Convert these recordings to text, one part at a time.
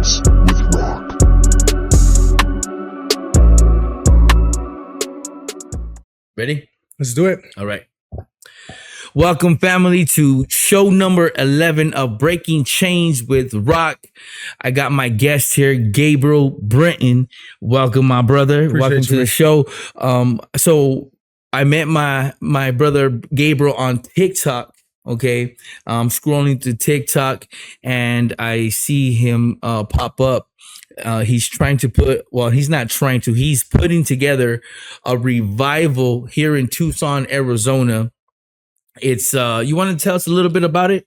Conversations with Rock. Ready? Let's do it. All right. Welcome, family, to show number 11 of Breaking Chains with Rock. I got my guest here, Gabriel Brenton. Welcome, my brother. Welcome to the show. So I met my brother Gabriel on TikTok. Okay, I'm scrolling through TikTok and I see him pop up. He's trying to he's putting together a revival here in Tucson, Arizona. It's you want to tell us a little bit about it?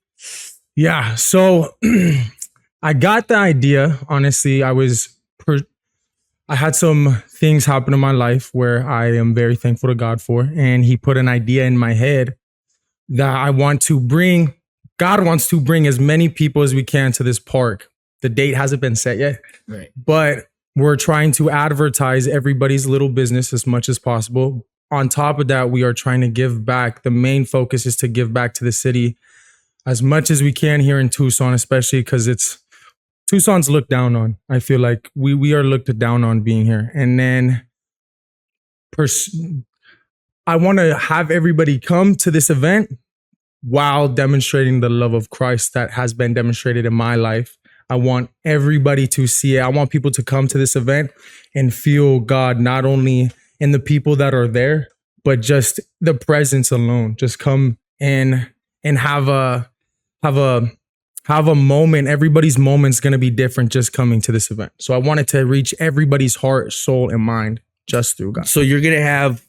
Yeah. So I got the idea. Honestly, I had some things happen in my life where I am very thankful to God for, and he put an idea in my head that God wants to bring as many people as we can to this park. The date hasn't been set yet, right? But we're trying to advertise everybody's little business as much as possible. On top of that, we are trying to give back. The main focus is to give back to the city as much as we can here in Tucson, especially because Tucson's looked down on. I feel like we are looked down on being here. And then I want to have everybody come to this event while demonstrating the love of Christ that has been demonstrated in my life. I want everybody to see it. I want people to come to this event and feel God, not only in the people that are there, but just the presence alone. Just come and have a moment. Everybody's moment's going to be different just coming to this event. So I wanted to reach everybody's heart, soul, and mind just through God. So you're going to have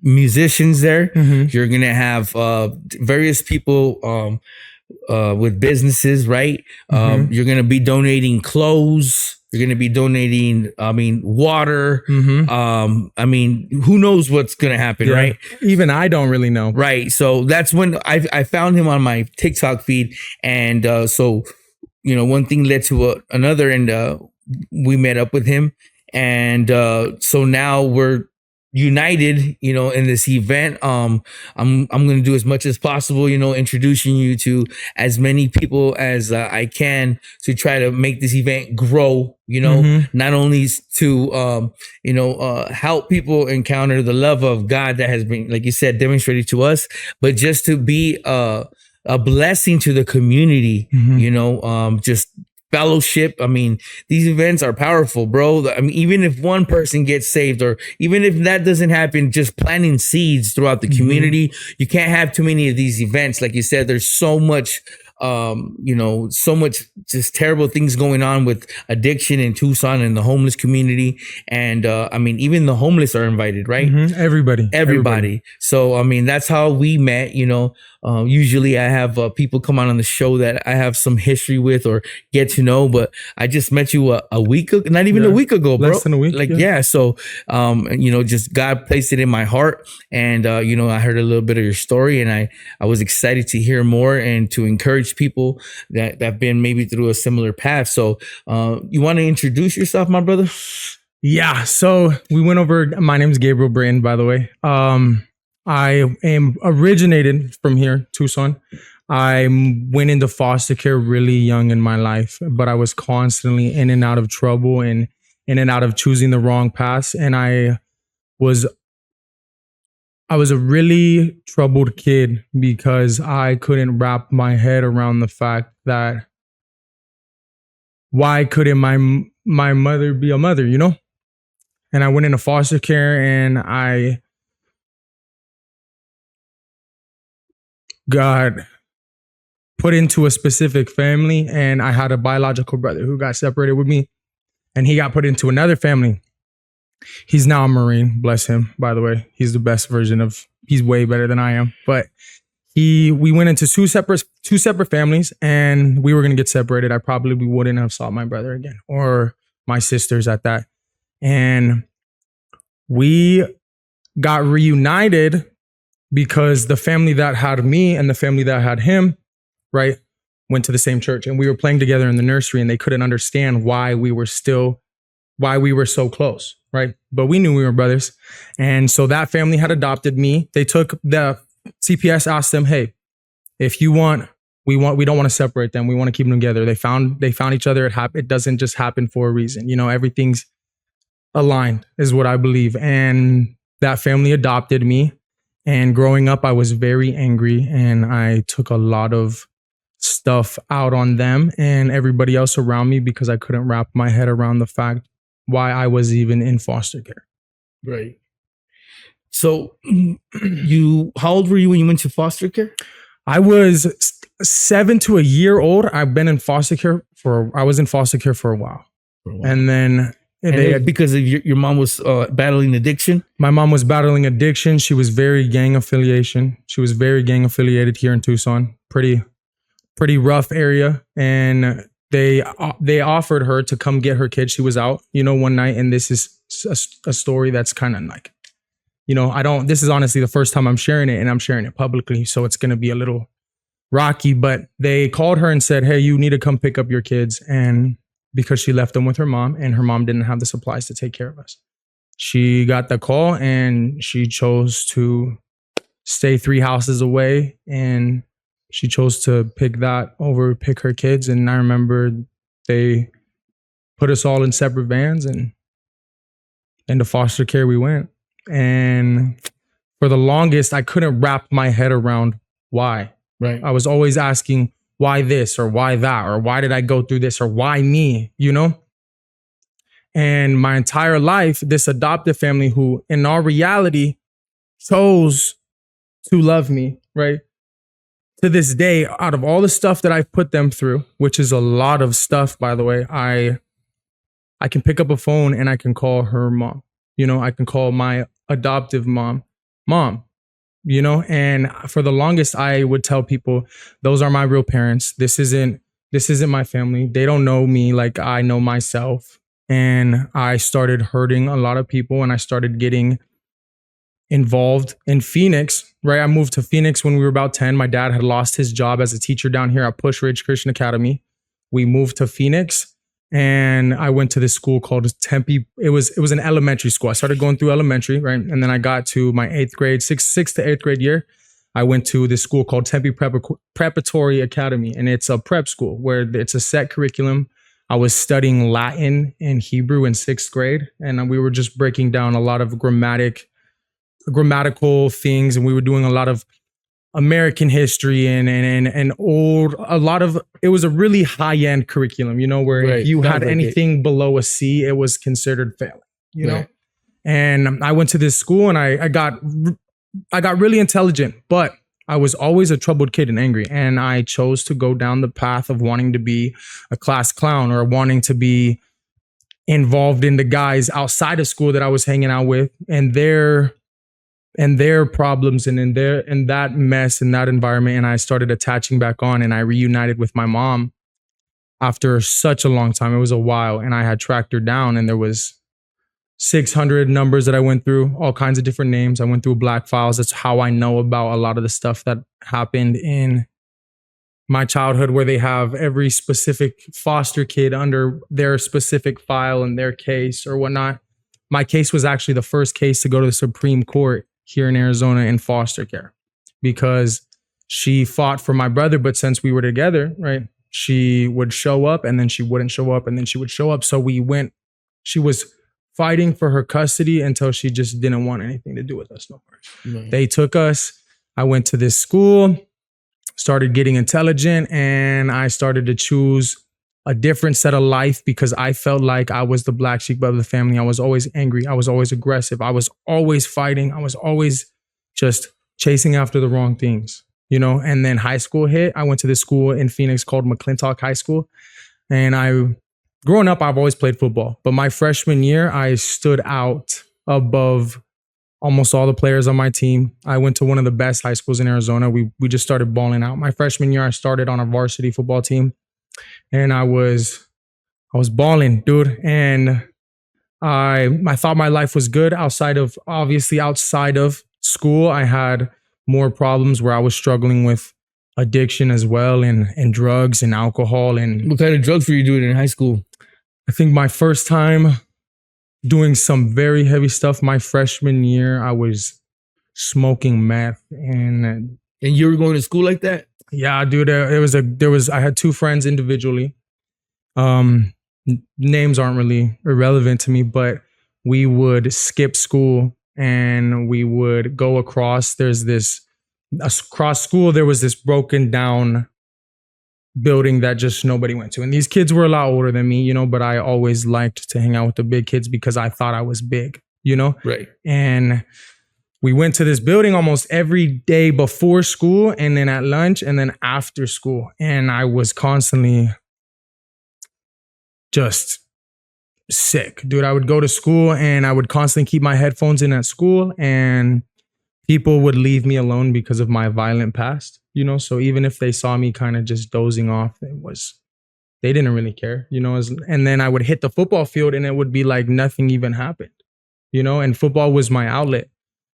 musicians there. Mm-hmm. You're going to have various people with businesses, right? Mm-hmm. You're going to be donating clothes. You're going to be donating, water. Mm-hmm. Who knows what's going to happen, Yeah. right? Even I don't really know. Right. So that's when I found him on my TikTok feed. And one thing led to another, and we met up with him. And so now we're united, in this event. I'm going to do as much as possible, introducing you to as many people as I can to try to make this event grow, Mm-hmm. not only to, help people encounter the love of God that has been, like you said, demonstrated to us, but just to be a blessing to the community, Mm-hmm. just fellowship. These events are powerful, bro. Even if one person gets saved, or even if that doesn't happen, just planting seeds throughout the community. Mm-hmm. You can't have too many of these events. Like you said, there's so much, so much just terrible things going on with addiction in Tucson and the homeless community. And, even the homeless are invited, right? Mm-hmm. Everybody. So, that's how we met, usually I have people come on the show that I have some history with or get to know, but I just met you a week ago, not even a week ago, bro. Less than a week. So, just God placed it in my heart, and, I heard a little bit of your story, and I was excited to hear more and to encourage people that have been maybe through a similar path. So, you want to introduce yourself, my brother? Yeah. So we went over, my name is Gabriel Brenton, by the way. I am originated from here, Tucson. I went into foster care really young in my life, but I was constantly in and out of trouble and in and out of choosing the wrong paths. And I was a really troubled kid because I couldn't wrap my head around the fact that why couldn't my mother be a mother, And I went into foster care and I got put into a specific family, and I had a biological brother who got separated with me, and he got put into another family. He's now a Marine, bless him, by the way. He's the best version he's way better than I am. But we went into two separate families, and we were going to get separated. I probably wouldn't have saw my brother again, or my sisters at that. And we got reunited because the family that had me and the family that had him, right, went to the same church, and we were playing together in the nursery, and they couldn't understand why we were so close, right? But we knew we were brothers. And so that family had adopted me. They took the CPS, asked them, hey, if you want we don't want to separate them. We want to keep them together. They found each other. It doesn't just happen for a reason. You know, everything's aligned is what I believe. And that family adopted me. And growing up, I was very angry and I took a lot of stuff out on them and everybody else around me because I couldn't wrap my head around the fact why I was even in foster care. Right. So how old were you when you went to foster care? I was 7 to a year old. I've been in foster care I was in foster care for a while. And then because of your mom was battling addiction? My mom was battling addiction. She was very gang affiliated here in Tucson. Pretty rough area. And they offered her to come get her kid. She was out, one night. And this is a story that's kind of like, this is honestly the first time I'm sharing it and I'm sharing it publicly. So it's going to be a little rocky, but they called her and said, hey, you need to come pick up your kids. And because she left them with her mom and her mom didn't have the supplies to take care of us. She got the call and she chose to stay 3 houses away and she chose to pick her kids. And I remember they put us all in separate vans and into foster care we went. And for the longest, I couldn't wrap my head around why. Right. I was always asking, why this or why that, or why did I go through this or why me, And my entire life, this adoptive family who in our reality chose to love me, right? To this day, out of all the stuff that I've put them through, which is a lot of stuff, by the way, I can pick up a phone and I can call her mom. I can call my adoptive mom, and for the longest I would tell people those are my real parents. This isn't my family. They don't know me like I know myself. And I started hurting a lot of people and I started getting involved in Phoenix, right? I moved to Phoenix when we were about 10. My dad had lost his job as a teacher down here at Push Ridge Christian Academy. We moved to Phoenix and I went to this school called Tempe. It was an elementary school. I started going through elementary, right? And then I got to my 8th grade, 6th to 8th grade year. I went to this school called Tempe Preparatory Academy. And it's a prep school where it's a set curriculum. I was studying Latin and Hebrew in 6th grade. And we were just breaking down a lot of grammatical things. And we were doing a lot of American history and it was a really high-end curriculum, where if you had anything below a C, it was considered failing, know? And I went to this school and I got really intelligent, but I was always a troubled kid and angry. And I chose to go down the path of wanting to be a class clown or wanting to be involved in the guys outside of school that I was hanging out with and their problems and in that mess and that environment. And I started attaching back on and I reunited with my mom after such a long time. It was a while and I had tracked her down and there was 600 numbers that I went through, all kinds of different names. I went through black files. That's how I know about a lot of the stuff that happened in my childhood, where they have every specific foster kid under their specific file and their case or whatnot. My case was actually the first case to go to the Supreme Court here in Arizona in foster care because she fought for my brother. But since we were together, right, she would show up and then she wouldn't show up and then she would show up. So she was fighting for her custody until she just didn't want anything to do with us no more. Mm-hmm. They took us. I went to this school, started getting intelligent, and I started to choose a different set of life because I felt like I was the black sheep of the family. I was always angry. I was always aggressive. I was always fighting. I was always just chasing after the wrong things, and then high school hit. I went to this school in Phoenix called McClintock High School. And growing up, I've always played football, but my freshman year, I stood out above almost all the players on my team. I went to one of the best high schools in Arizona. We just started balling out. My freshman year, I started on a varsity football team. And I was balling, dude. And I thought my life was good outside of school. I had more problems where I was struggling with addiction as well and drugs and alcohol. And what kind of drugs were you doing in high school? I think my first time doing some very heavy stuff, my freshman year, I was smoking meth. And you were going to school like that? Yeah, dude. I had two friends individually. Names aren't really irrelevant to me, but we would skip school and we would go across. Across school, there was this broken down building that just nobody went to. And these kids were a lot older than me, but I always liked to hang out with the big kids because I thought I was big, Right. And we went to this building almost every day before school and then at lunch and then after school. And I was constantly just sick, dude. I would go to school and I would constantly keep my headphones in at school, and people would leave me alone because of my violent past, So even if they saw me kind of just dozing off, they didn't really care, And then I would hit the football field and it would be like nothing even happened, And football was my outlet.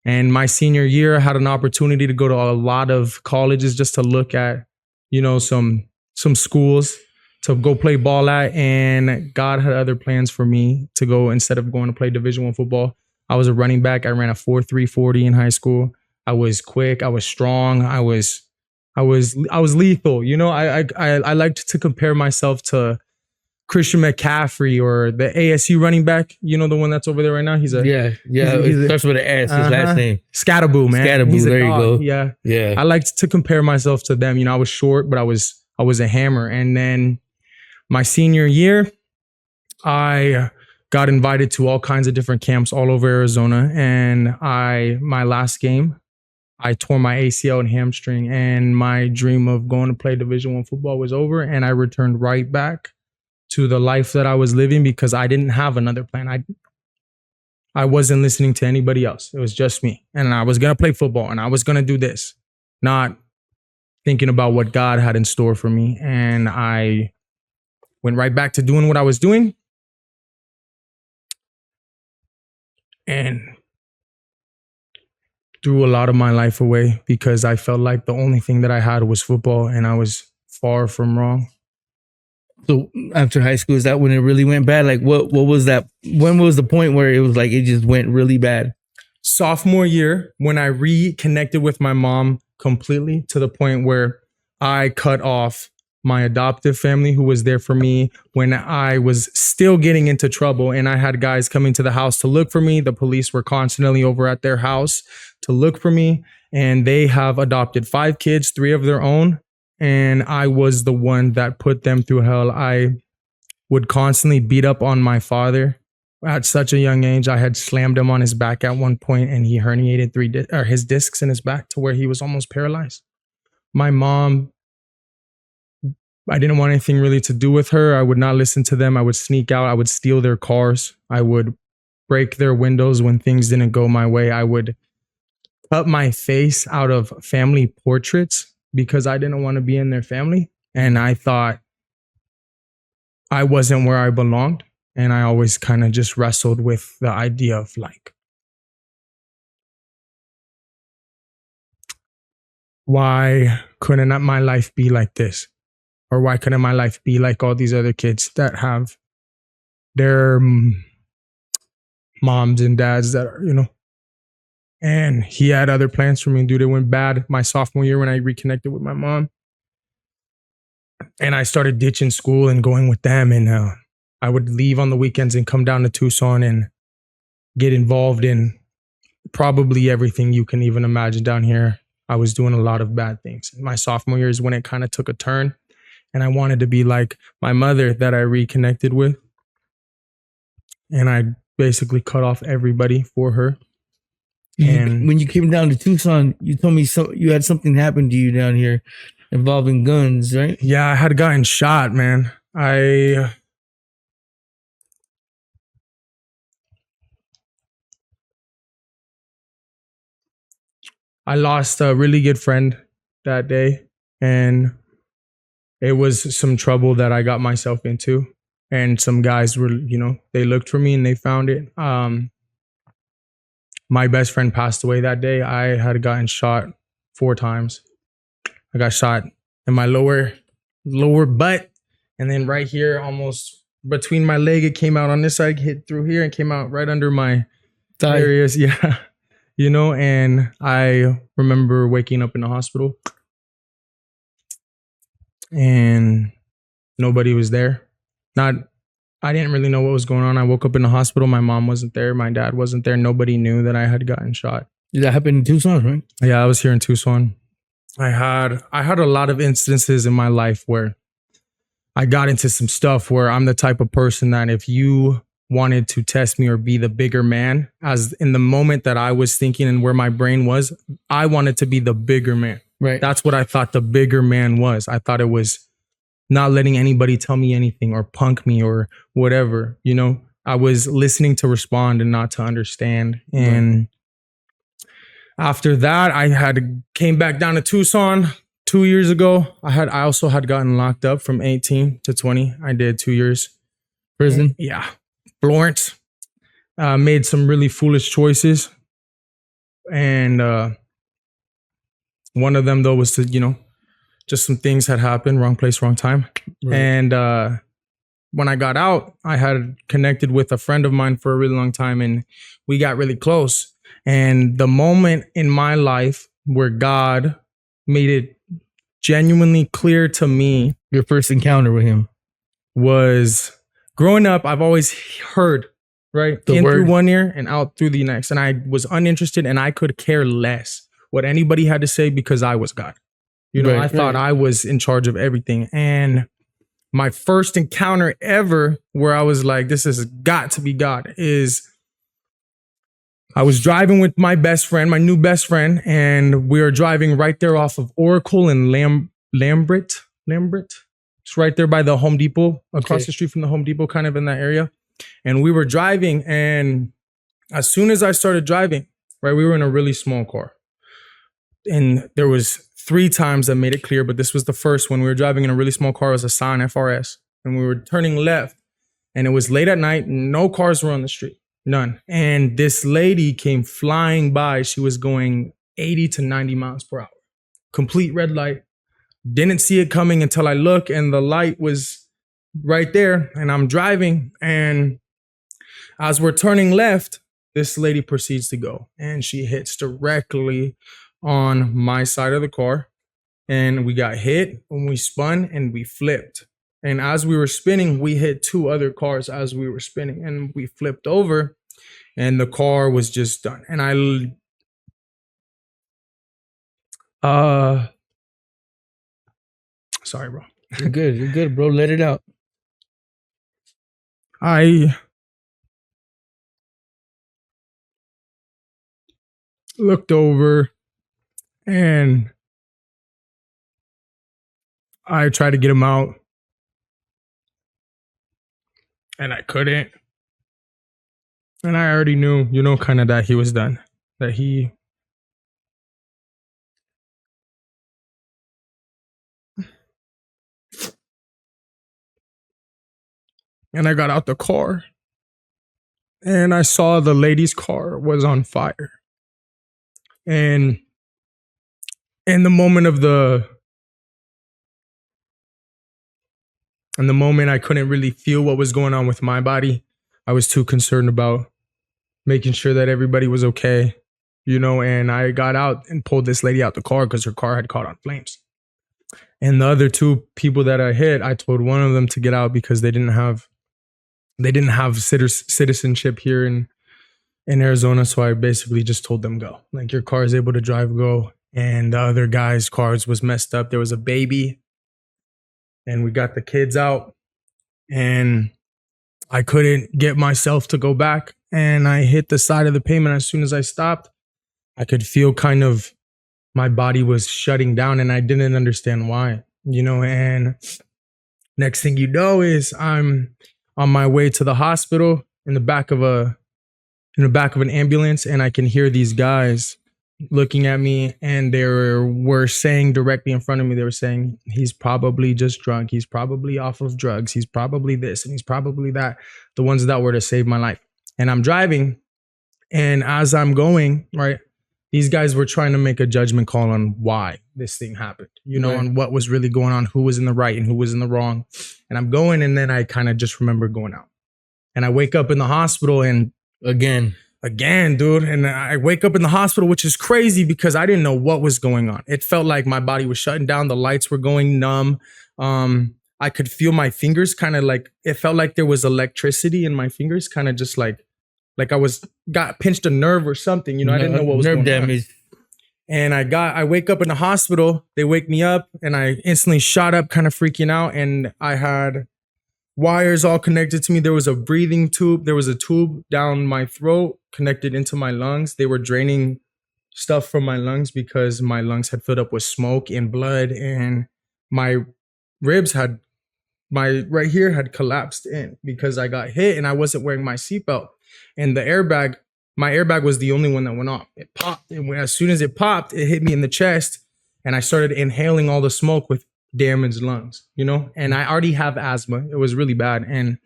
And my senior year, I had an opportunity to go to a lot of colleges just to look at, some schools to go play ball at. And God had other plans for me to go. Instead of going to play Division I football, I was a running back. I ran a 4.3 40 in high school. I was quick. I was strong. I was lethal. I liked to compare myself to Christian McCaffrey or the ASU running back. The one that's over there right now. He's It starts with an S. His last name. Scattaboo, man. Scattaboo. There you go. Yeah. I liked to compare myself to them. I was short, but I was a hammer. And then my senior year, I got invited to all kinds of different camps all over Arizona. And my last game, I tore my ACL and hamstring, and my dream of going to play Division I football was over. And I returned right back to the life that I was living because I didn't have another plan. I wasn't listening to anybody else. It was just me. And I was going to play football and I was going to do this, not thinking about what God had in store for me. And I went right back to doing what I was doing. And threw a lot of my life away because I felt like the only thing that I had was football, and I was far from wrong. So after high school, is that when it really went bad? Like what was that? When was the point where it was like it just went really bad? Sophomore year, when I reconnected with my mom completely, to the point where I cut off my adoptive family who was there for me when I was still getting into trouble, and I had guys coming to the house to look for me. The police were constantly over at their house to look for me, and they have adopted 5 kids, 3 of their own. And I was the one that put them through hell. I would constantly beat up on my father at such a young age. I had slammed him on his back at one point, and he herniated his discs in his back to where he was almost paralyzed. My mom, I didn't want anything really to do with her. I would not listen to them. I would sneak out. I would steal their cars. I would break their windows when things didn't go my way. I would cut my face out of family portraits because I didn't want to be in their family. And I thought I wasn't where I belonged. And I always kind of just wrestled with the idea of like, why couldn't my life be like this? Or why couldn't my life be like all these other kids that have their moms and dads that are, And he had other plans for me, dude. It went bad my sophomore year when I reconnected with my mom. And I started ditching school and going with them. And I would leave on the weekends and come down to Tucson and get involved in probably everything you can even imagine down here. I was doing a lot of bad things. My sophomore year is when it kind of took a turn. And I wanted to be like my mother that I reconnected with. And I basically cut off everybody for her. And when you came down to Tucson, you told me you had something happen to you down here involving guns, right? Yeah, I had gotten shot, man. I lost a really good friend that day, and it was some trouble that I got myself into. And some guys were, they looked for me and they found it. My best friend passed away that day. I had gotten shot 4 times. I got shot in my lower butt, and then right here, almost between my leg. It came out on this side, hit through here, and came out right under my thigh areas. Yeah, and I remember waking up in the hospital, and nobody was there. I didn't really know what was going on. I woke up in the hospital. My mom wasn't there. My dad wasn't there. Nobody knew that I had gotten shot. That happened in Tucson, right? Yeah, I was here in Tucson. I had a lot of instances in my life where I got into some stuff where I'm the type of person that if you wanted to test me or be the bigger man, as in the moment that I was thinking and where my brain was, I wanted to be the bigger man. Right. That's what I thought the bigger man was. I thought it was not letting anybody tell me anything or punk me or whatever, you know. I was listening to respond and not to understand. And after that, came back down to Tucson 2 years ago. I also had gotten locked up from 18 to 20. I did 2 years Prison. Yeah. Florence. Made some really foolish choices. And one of them though was to, you know, just some things had happened, wrong place, wrong time. Right. And when I got out, I had connected with a friend of mine for a really long time and we got really close. And the moment in my life where God made it genuinely clear to me, your first encounter with him, was growing up, I've always heard, right? In through one ear and out through the next. And I was uninterested and I could care less what anybody had to say because I was God. You know, I thought I was in charge of everything. And my first encounter ever where I was like, this has got to be God, is I was driving with my best friend, my new best friend, and we were driving right there off of Oracle and Lambert. It's right there by the Home Depot, across the street from the Home Depot, kind of in that area. And we were driving, and as soon as I started driving, right, we were in a really small car. And there was 3 times that made it clear, but this was the first one. We were driving in a really small car. It was a Scion FRS, and we were turning left, and it was late at night. No cars were on the street, none. And this lady came flying by. She was going 80 to 90 miles per hour, complete red light. Didn't see it coming until I look, and the light was right there, and I'm driving. And as we're turning left, this lady proceeds to go, and she hits directly on my side of the car, and we got hit when we spun and we flipped. And as we were spinning, we hit 2 other cars as we were spinning, and we flipped over, and the car was just done. And sorry, bro. You're good, bro. Let it out. I looked over and I tried to get him out, and I couldn't. And I already knew, you know, kind of that he was done. That he... And I got out the car, and I saw the lady's car was on fire. And in the moment I couldn't really feel what was going on with my body. I was too concerned about making sure that everybody was okay, you know, and I got out and pulled this lady out the car because her car had caught on flames. And the other 2 people that I hit, I told one of them to get out because they didn't have citizenship here in Arizona. So I basically just told them, go. Like, your car is able to drive, go. And the other guy's cars was messed up. There was a baby, and we got the kids out, and I couldn't get myself to go back. And I hit the side of the pavement. As soon as I stopped, I could feel kind of my body was shutting down, and I didn't understand why, you know. And next thing you know is I'm on my way to the hospital in the back of an ambulance, and I can hear these guys looking at me, and they were saying directly in front of me, they were saying, he's probably just drunk, he's probably off of drugs, he's probably this, and he's probably that. The ones that were to save my life. And I'm driving, and as I'm going, right, these guys were trying to make a judgment call on why this thing happened, you know, on what was really going on, who was in the right and who was in the wrong. And I'm going, and then I kind of just remember going out. And I wake up in the hospital, and again, again, dude. And I wake up in the hospital, which is crazy because I didn't know what was going on. It felt like my body was shutting down. The lights were going numb. I could feel my fingers kind of like, it felt like there was electricity in my fingers, kind of just like I got pinched a nerve or something. You know, I didn't know what was nerve going on. damage. And I wake up in the hospital. They wake me up and I instantly shot up, kind of freaking out. And I had wires all connected to me. There was a breathing tube. There was a tube down my throat connected into my lungs. They were draining stuff from my lungs because my lungs had filled up with smoke and blood, and my ribs had, my right here had collapsed in because I got hit and I wasn't wearing my seatbelt. And the airbag, my airbag was the only one that went off. It popped. And as soon as it popped, it hit me in the chest and I started inhaling all the smoke with damaged lungs, you know, and I already have asthma. It was really bad. And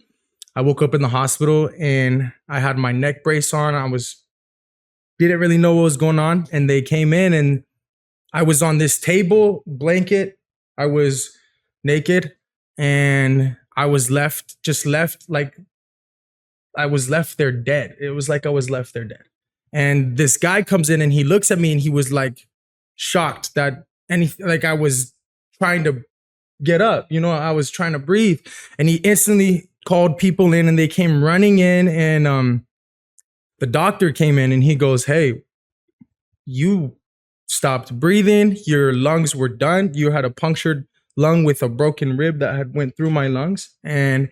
I woke up in the hospital and I had my neck brace on. Didn't really know what was going on. And they came in and I was on this table, blanket. I was naked and I was left there dead. It was like I was left there dead. And this guy comes in and he looks at me and he was like shocked that like I was trying to get up, you know, I was trying to breathe. And he instantly called people in and they came running in, and the doctor came in and he goes, "Hey, you stopped breathing. Your lungs were done. You had a punctured lung with a broken rib that had went through my lungs." And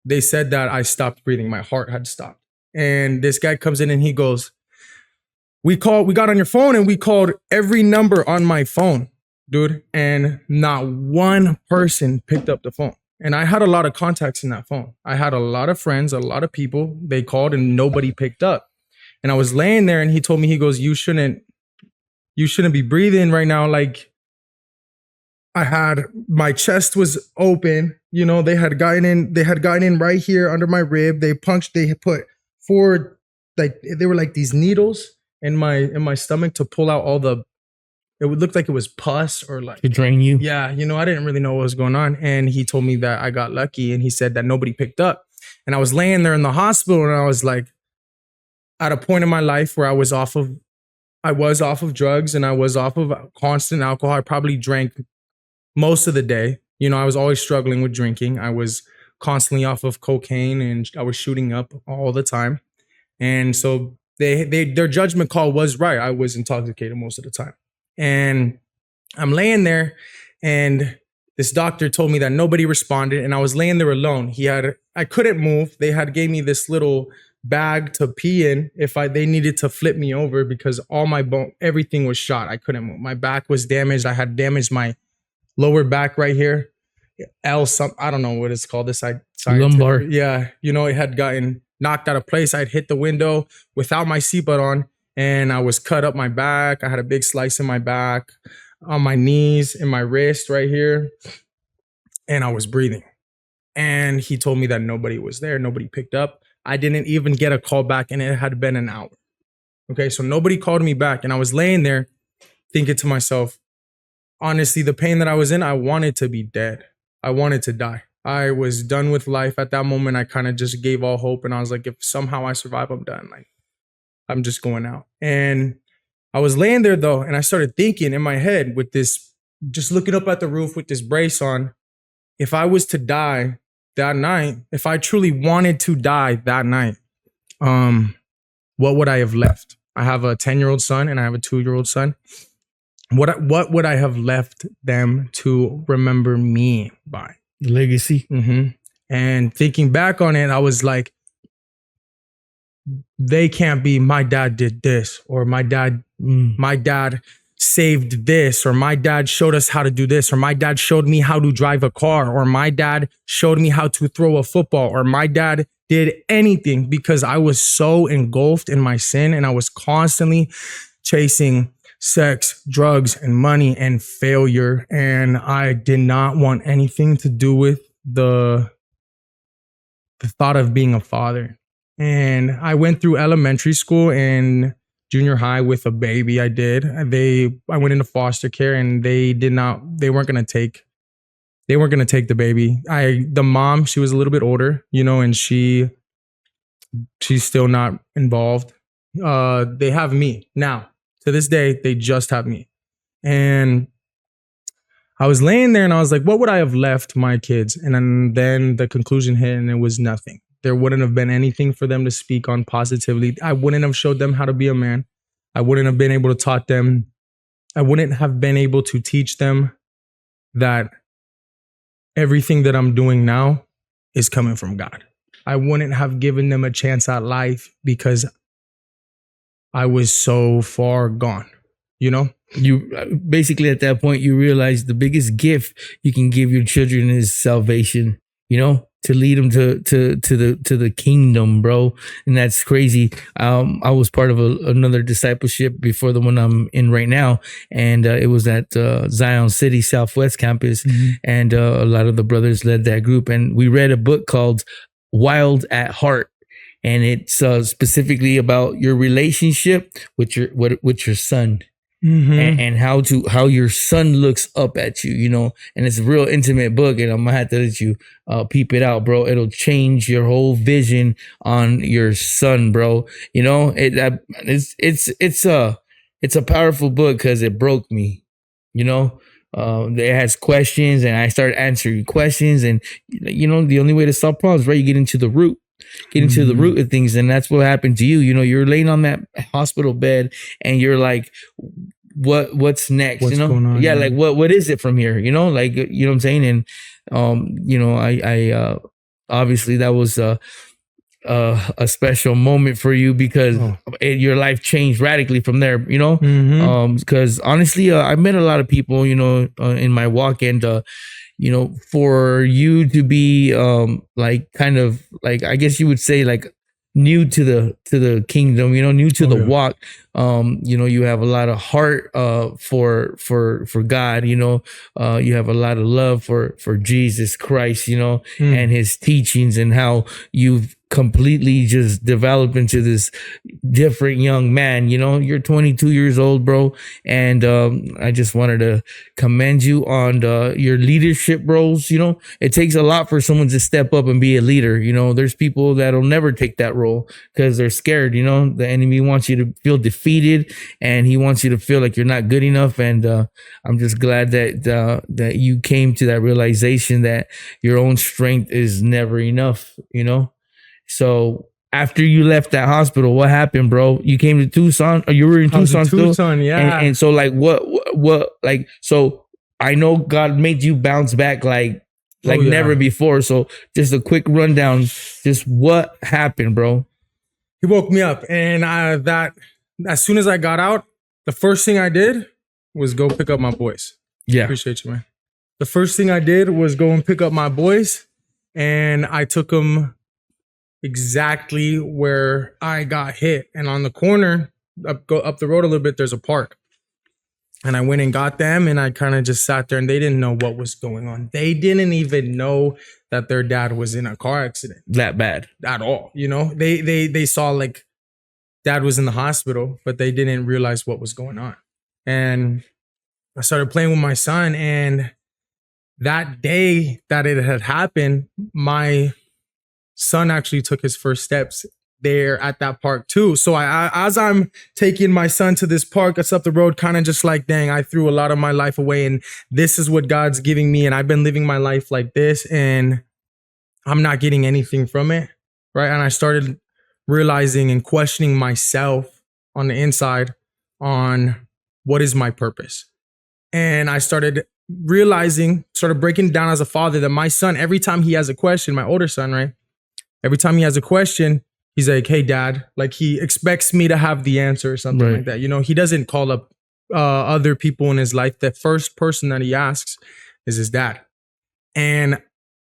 they said that I stopped breathing. My heart had stopped. And this guy comes in and he goes, we got on your phone and we called every number on my phone, dude. And not one person picked up the phone. And I had a lot of contacts in that phone. I had a lot of friends, a lot of people. They called and nobody picked up. And I was laying there and he told me, he goes, you shouldn't be breathing right now. Like, my chest was open, you know, they had gotten in right here under my rib. They put four, like, they were like these needles in my stomach to pull out it would look like it was pus or like to drain you. Yeah, you know, I didn't really know what was going on. And he told me that I got lucky and he said that nobody picked up. And I was laying there in the hospital and I was like at a point in my life where I was off of drugs and I was off of constant alcohol. I probably drank most of the day. You know, I was always struggling with drinking. I was constantly off of cocaine and I was shooting up all the time. And so their judgment call was right. I was intoxicated most of the time. And I'm laying there and this doctor told me that nobody responded and I was laying there alone. I couldn't move. They had gave me this little bag to pee in if they needed to flip me over because all my everything was shot. I couldn't move. My back was damaged. I had damaged my lower back right here. I don't know what it's called. This side. Lumbar. Yeah. You know, it had gotten knocked out of place. I'd hit the window without my seatbelt on and I was cut up my back. I had a big slice in my back, on my knees, in my wrist right here. And I was breathing. And he told me that nobody was there. Nobody picked up. I didn't even get a call back and it had been an hour. Okay. So nobody called me back and I was laying there thinking to myself, honestly, the pain that I was in, I wanted to be dead. I wanted to die. I was done with life at that moment. I kind of just gave all hope and I was like, if somehow I survive, I'm done. Like, I'm just going out. And I was laying there though, and I started thinking in my head with this, just looking up at the roof with this brace on, if I was to die that night, if I truly wanted to die that night, what would I have left? I have a 10-year-old son and I have a 2-year-old son. What would I have left them to remember me by? Legacy. Mm-hmm. And thinking back on it, I was like, they can't be, my dad did this, or my dad saved this, or my dad showed us how to do this, or my dad showed me how to drive a car, or my dad showed me how to throw a football, or my dad did anything, because I was so engulfed in my sin and I was constantly chasing sex, drugs, and money and failure. And I did not want anything to do with the thought of being a father. And I went through elementary school and junior high with a baby. I went into foster care and they weren't going to take the baby. The mom, she was a little bit older, you know, and she's still not involved. They have me now. To this day, they just have me. And I was laying there and I was like, what would I have left my kids? And then the conclusion hit and it was nothing. There wouldn't have been anything for them to speak on positively. I wouldn't have showed them how to be a man. I wouldn't have been able to taught them. I wouldn't have been able to teach them that everything that I'm doing now is coming from God. I wouldn't have given them a chance at life because I was so far gone, you know? You basically at that point you realize the biggest gift you can give your children is salvation, you know, to lead them to the kingdom, bro. And that's crazy. I was part of another discipleship before the one I'm in right now, and it was at Zion City Southwest campus, and a lot of the brothers led that group, and we read a book called Wild at Heart. And it's specifically about your relationship with your son. And how your son looks up at you, you know, and it's a real intimate book, and I'm gonna have to let you peep it out, bro. It'll change your whole vision on your son, bro. You know, it's a powerful book because it broke me, you know. It has questions, and I started answering questions, and you know, the only way to solve problems, right? You get into the root. Get into the root of things, and that's what happened to you. You know, you're laying on that hospital bed, and you're like, "What's next?" What's you know, going on, yeah, man? like what is it from here? You know, like you know what I'm saying. And you know, I obviously that was a special moment for you because your life changed radically from there. You know, because honestly, I met a lot of people, you know, in my walk, and you know, for you to be like kind of like, I guess you would say like new to the kingdom, you know, new to the walk. You know, you have a lot of heart for God, you know, you have a lot of love for Jesus Christ, you know, and his teachings, and how you've completely just developed into this different young man. You know, you're 22 years old, bro, and I just wanted to commend you on your leadership roles. You know, it takes a lot for someone to step up and be a leader. You know, there's people that'll never take that role because they're scared. You know, the enemy wants you to feel defeated, and he wants you to feel like you're not good enough. And I'm just glad that you came to that realization that your own strength is never enough. You know. So after you left that hospital, what happened, bro? You came to Tucson, or you were in Tucson still? Tucson, yeah. And so like what like, so I know God made you bounce back like never before. So just a quick rundown, just what happened, bro? He woke me up, and as soon as I got out, the first thing I did was go pick up my boys. Yeah. Appreciate you, man. The first thing I did was go and pick up my boys, and I took them exactly where I got hit. And on the corner, up the road a little bit, there's a park. And I went and got them, and I kind of just sat there, and they didn't know what was going on. They didn't even know that their dad was in a car accident. That bad. At all. You know, they saw like dad was in the hospital, but they didn't realize what was going on. And I started playing with my son, and that day that it had happened, my son actually took his first steps there at that park too. So as I'm taking my son to this park, it's up the road, kind of just like, dang, I threw a lot of my life away, and this is what God's giving me, and I've been living my life like this, and I'm not getting anything from it, right? And I started realizing and questioning myself on the inside on what is my purpose. And I started breaking down as a father that my son, every time he has a question, my older son, right? Every time he has a question, he's like, hey, dad, like he expects me to have the answer or something like that. You know, he doesn't call up other people in his life. The first person that he asks is his dad. And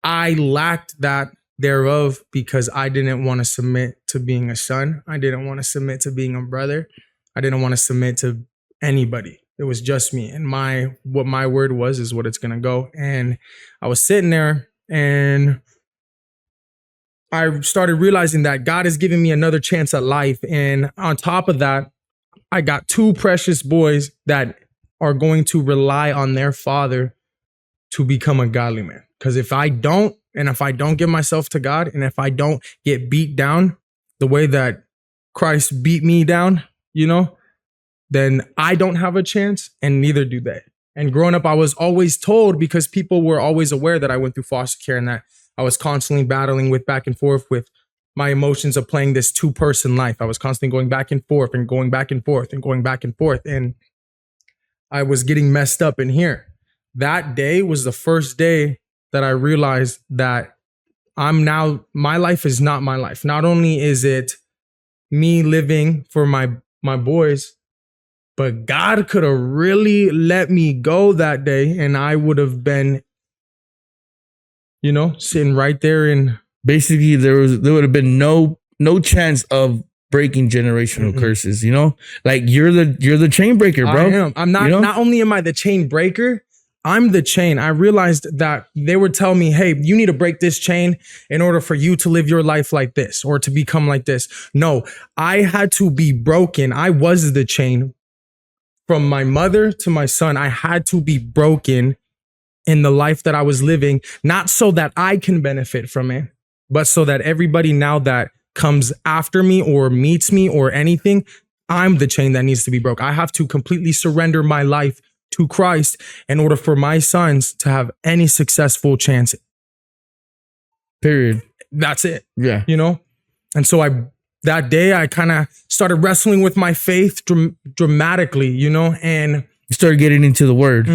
I lacked that thereof because I didn't want to submit to being a son. I didn't want to submit to being a brother. I didn't want to submit to anybody. It was just me. And what my word was is what it's going to go. And I was sitting there, and I started realizing that God is giving me another chance at life. And on top of that, I got two precious boys that are going to rely on their father to become a godly man. Because if I don't give myself to God, and if I don't get beat down the way that Christ beat me down, then I don't have a chance and neither do they. And growing up, I was always told, because people were always aware that I went through foster care and that I was constantly battling with back and forth with my emotions of playing this two-person life. I was constantly going back and forth and going back and forth and going back and forth. And I was getting messed up in here. That day was the first day that I realized that my life is not my life. Not only is it me living for my boys, but God could have really let me go that day and I would have been, sitting right there. And basically there would have been no chance of breaking generational curses, like you're the chain breaker, bro. I am. I'm not, not only am I the chain breaker, I'm the chain. I realized that they would tell me, hey, you need to break this chain in order for you to live your life like this or to become like this. No, I had to be broken. I was the chain from my mother to my son. I had to be broken in the life that I was living, not so that I can benefit from it, but so that everybody now that comes after me or meets me or anything, I'm the chain that needs to be broke. I have to completely surrender my life to Christ in order for my sons to have any successful chance. Period. That's it. Yeah. And so that day I kind of started wrestling with my faith dramatically, and you started getting into the word.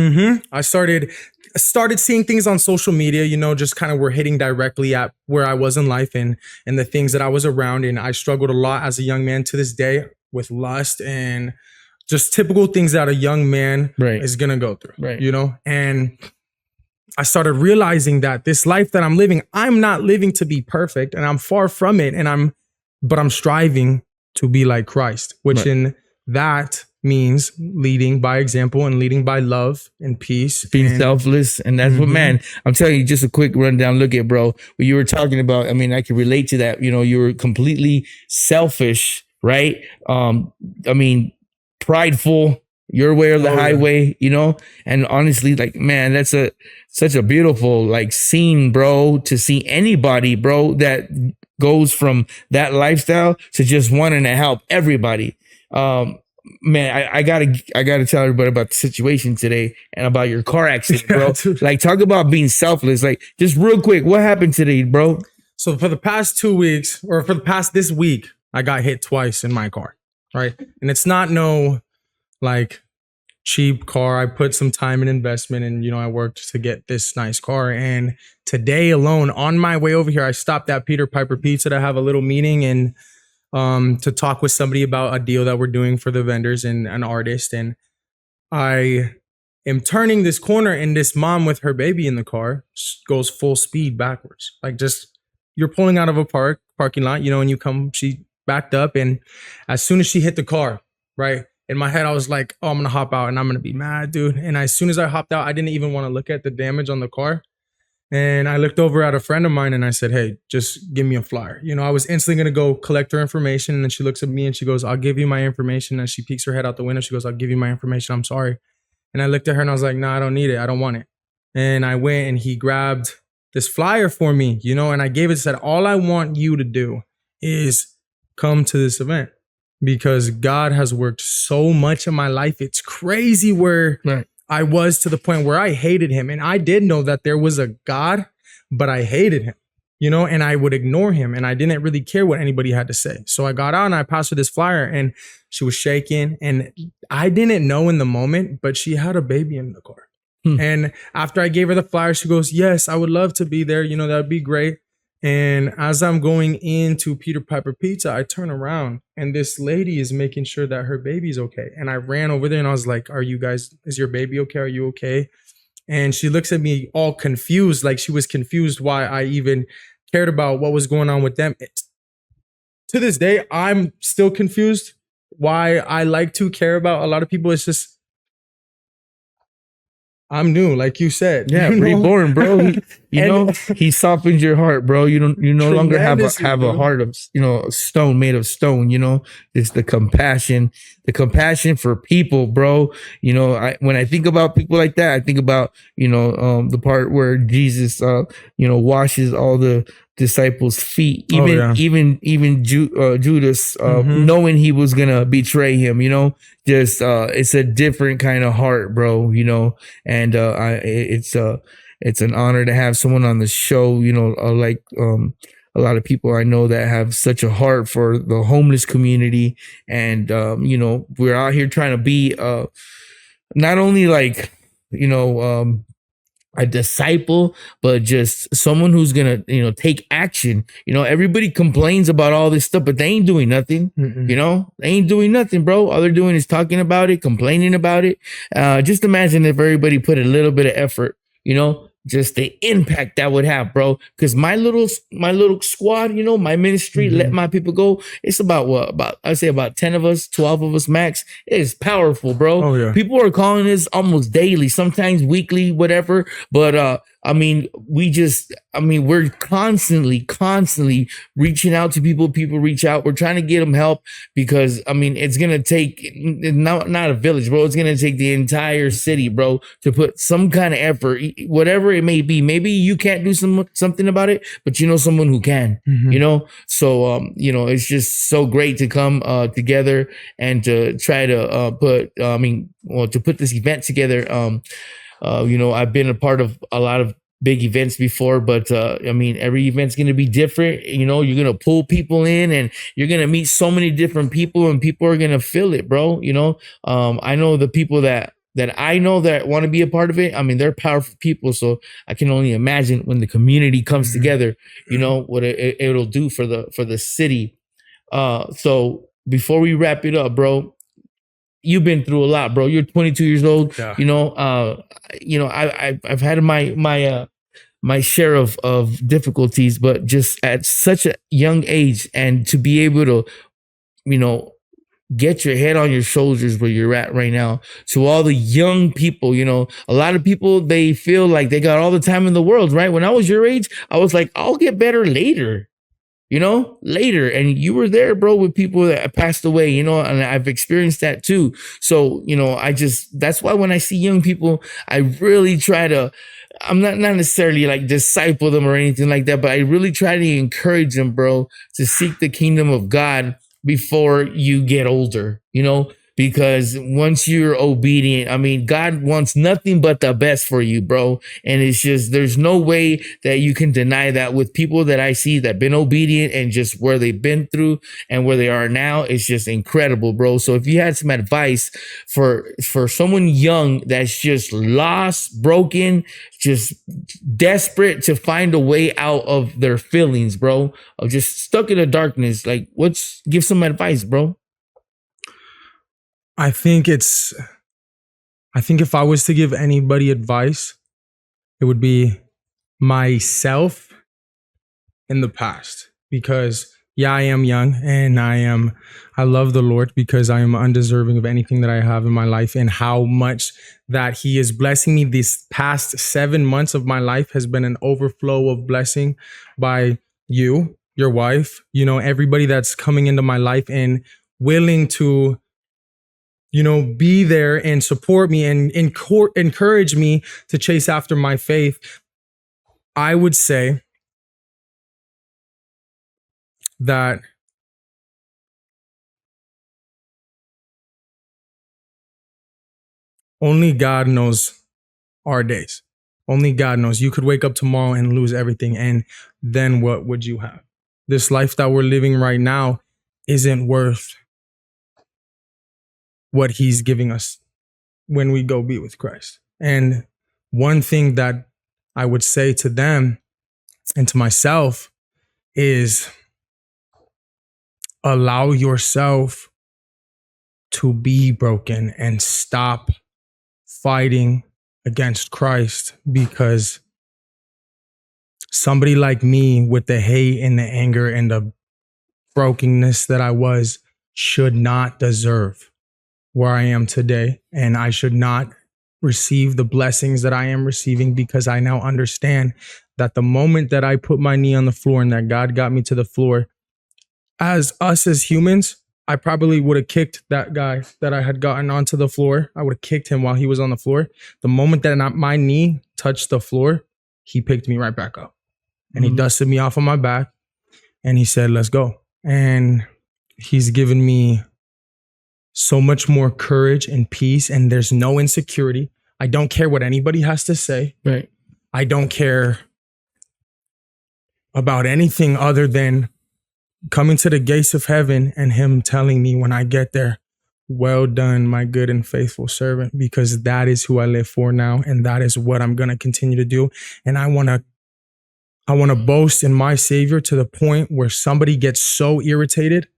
I started seeing things on social media, just kind of were hitting directly at where I was in life and the things that I was around. And I struggled a lot as a young man to this day with lust and just typical things that a young man is going to go through, and I started realizing that this life that I'm living, I'm not living to be perfect and I'm far from it. But I'm striving to be like Christ, which in that means leading by example and leading by love and peace. Being selfless. And that's what, man, I'm telling you, just a quick rundown. Look at, bro, what you were talking about. I mean, I can relate to that. You were completely selfish, right? Prideful, your way or the highway, and honestly, like, man, that's such a beautiful scene, bro, to see anybody, bro, that goes from that lifestyle to just wanting to help everybody. Man, I gotta tell everybody about the situation today and about your car accident, bro. Talk about being selfless. Just real quick, what happened today, bro? So for the past 2 weeks, or for the past this week, I got hit twice in my car, right? And it's not no cheap car. I put some time and investment and, I worked to get this nice car. And today alone, on my way over here, I stopped at Peter Piper Pizza to have a little meeting and to talk with somebody about a deal that we're doing for the vendors and an artist. And I am turning this corner and this mom with her baby in the car goes full speed backwards. You're pulling out of a parking lot, and she backed up. And as soon as she hit the car, right, in my head, I was like, oh, I'm going to hop out and I'm going to be mad, dude. And as soon as I hopped out, I didn't even want to look at the damage on the car. And I looked over at a friend of mine and I said, hey, just give me a flyer. I was instantly going to go collect her information. And then she looks at me and she goes, I'll give you my information. And she peeks her head out the window. She goes, I'll give you my information. I'm sorry. And I looked at her and I was like, no, I don't need it. I don't want it. And I went and he grabbed this flyer for me, and I gave it, said, all I want you to do is come to this event. Because God has worked so much in my life. It's crazy where I was to the point where I hated him. And I did know that there was a God, but I hated him, and I would ignore him. And I didn't really care what anybody had to say. So I got out and I passed her this flyer and she was shaking. And I didn't know in the moment, but she had a baby in the car. And after I gave her the flyer, she goes, yes, I would love to be there. That'd be great. And as I'm going into Peter Piper Pizza, I turn around and this lady is making sure that her baby's okay. And I ran over there and I was like, is your baby okay? Are you okay? And she looks at me all confused, like she was confused why I even cared about what was going on with them. To this day, I'm still confused why I like to care about a lot of people. It's just, I'm new, like you said. Yeah, reborn, bro. He softens your heart, bro. You no longer have a heart of stone, made of stone. It's the compassion for people, bro. When I think about people like that, I think about the part where Jesus washes all the disciples' feet, Oh, yeah. even Judas, knowing he was gonna betray him. Just it's a different kind of heart, bro. And it's an honor to have someone on the show. Like a lot of people I know that have such a heart for the homeless community, and we're out here trying to be not only like a disciple, but just someone who's gonna take action. Everybody complains about all this stuff, but they ain't doing nothing. They ain't doing nothing, bro. All they're doing is talking about it, complaining about it. Just imagine if everybody put a little bit of effort, just the impact that would have, bro. Because my little squad, my ministry, let my people go. It's about I'd say about 10 of us, 12 of us max. It's powerful, bro. Oh, yeah. People are calling this almost daily, sometimes weekly, whatever. But we're constantly reaching out to people. People reach out. We're trying to get them help because it's gonna take not a village, bro. It's gonna take the entire city, bro, to put some kind of effort, whatever it may be. Maybe you can't do something about it, but someone who can. So it's just so great to come together and to try to put this event together. I've been a part of a lot of big events before, but every event's going to be different. You're going to pull people in and you're going to meet so many different people and people are going to feel it, bro. I know the people that I know that want to be a part of it. They're powerful people. So I can only imagine when the community comes together, what it'll do for the city. So before we wrap it up, bro, you've been through a lot, bro. You're 22 years old. Yeah. I've had my share of difficulties, but just at such a young age, and to be able to, get your head on your shoulders where you're at right now. To all the young people, a lot of people, they feel like they got all the time in the world, right? When I was your age, I was like, I'll get better later. Later. And you were there, bro, with people that passed away, and I've experienced that too. So, that's why when I see young people, I really try to, I'm not necessarily like disciple them or anything like that, but I really try to encourage them, bro, to seek the kingdom of God before you get older, because once you're obedient, God wants nothing but the best for you, bro. And it's just, there's no way that you can deny that with people that I see that been obedient and just where they've been through and where they are now. It's just incredible, bro. So if you had some advice for someone young that's just lost, broken, just desperate to find a way out of their feelings, bro, of just stuck in the darkness, like give some advice, bro. I think if I was to give anybody advice, it would be myself in the past, because I am young and I love the Lord because I am undeserving of anything that I have in my life, and how much that He is blessing me. These past 7 months of my life has been an overflow of blessing by you, your wife, everybody that's coming into my life and willing to be there and support me and encourage me to chase after my faith. I would say that only God knows our days. Only God knows. You could wake up tomorrow and lose everything, and then what would you have? This life that we're living right now isn't worth what He's giving us when we go be with Christ. And one thing that I would say to them and to myself is allow yourself to be broken and stop fighting against Christ, because somebody like me, with the hate and the anger and the brokenness that I was, should not deserve where I am today. And I should not receive the blessings that I am receiving, because I now understand that the moment that I put my knee on the floor and that God got me to the floor, as humans, I probably would have kicked that guy that I had gotten onto the floor. I would have kicked him while he was on the floor. The moment that my knee touched the floor, He picked me right back up. And he dusted me off on my back and he said, let's go. And he's given me so much more courage and peace, and there's no insecurity. I don't care what anybody has to say. Right. I don't care about anything other than coming to the gates of heaven and him telling me when I get there, well done, my good and faithful servant, because that is who I live for now. And that is what I'm going to continue to do. And I want to boast in my Savior to the point where somebody gets so irritated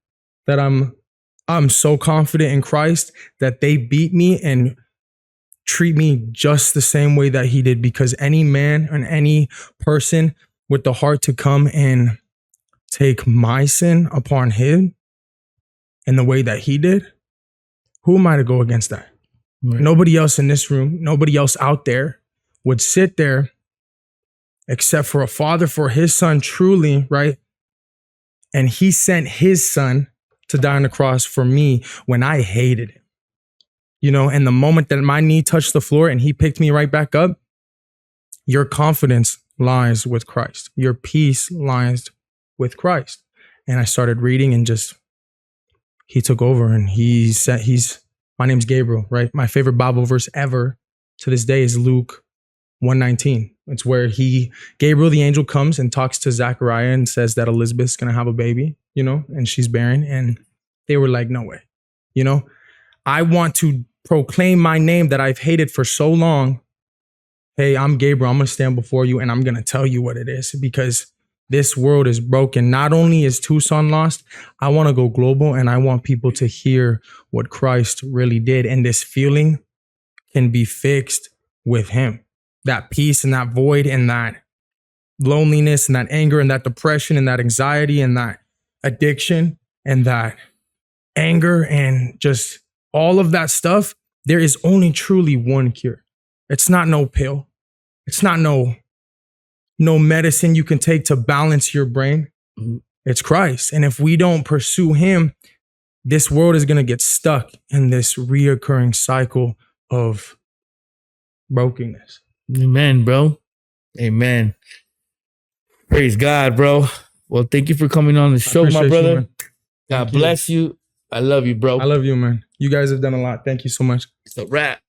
that I'm so confident in Christ that they beat me and treat me just the same way that he did, because any man and any person with the heart to come and take my sin upon him in the way that he did, who am I to go against that? Right. Nobody else in this room, nobody else out there would sit there except for a father for his son truly, right? And he sent his son to die on the cross for me when I hated him. You know, and the moment that my knee touched the floor and he picked me right back up, your confidence lies with Christ. Your peace lies with Christ. And I started reading and just, he took over and he said, my name's Gabriel, right? My favorite Bible verse ever to this day is Luke 1:19. It's where Gabriel, the angel, comes and talks to Zechariah and says that Elizabeth's going to have a baby, you know, and she's barren. And they were like, no way. You know, I want to proclaim my name that I've hated for so long. Hey, I'm Gabriel. I'm going to stand before you and I'm going to tell you what it is, because this world is broken. Not only is Tucson lost, I want to go global and I want people to hear what Christ really did. And this feeling can be fixed with him. That peace and that void and that loneliness and that anger and that depression and that anxiety and that addiction and that anger and just all of that stuff, there is only truly one cure. It's not no pill. It's not no medicine you can take to balance your brain. It's Christ. And if we don't pursue him, this world is going to get stuck in this reoccurring cycle of brokenness. Amen, bro. Amen. Praise God, bro. Well, thank you for coming on the show, my brother. God bless you. I love you, bro. I love you, man. You guys have done a lot. Thank you so much. It's a wrap.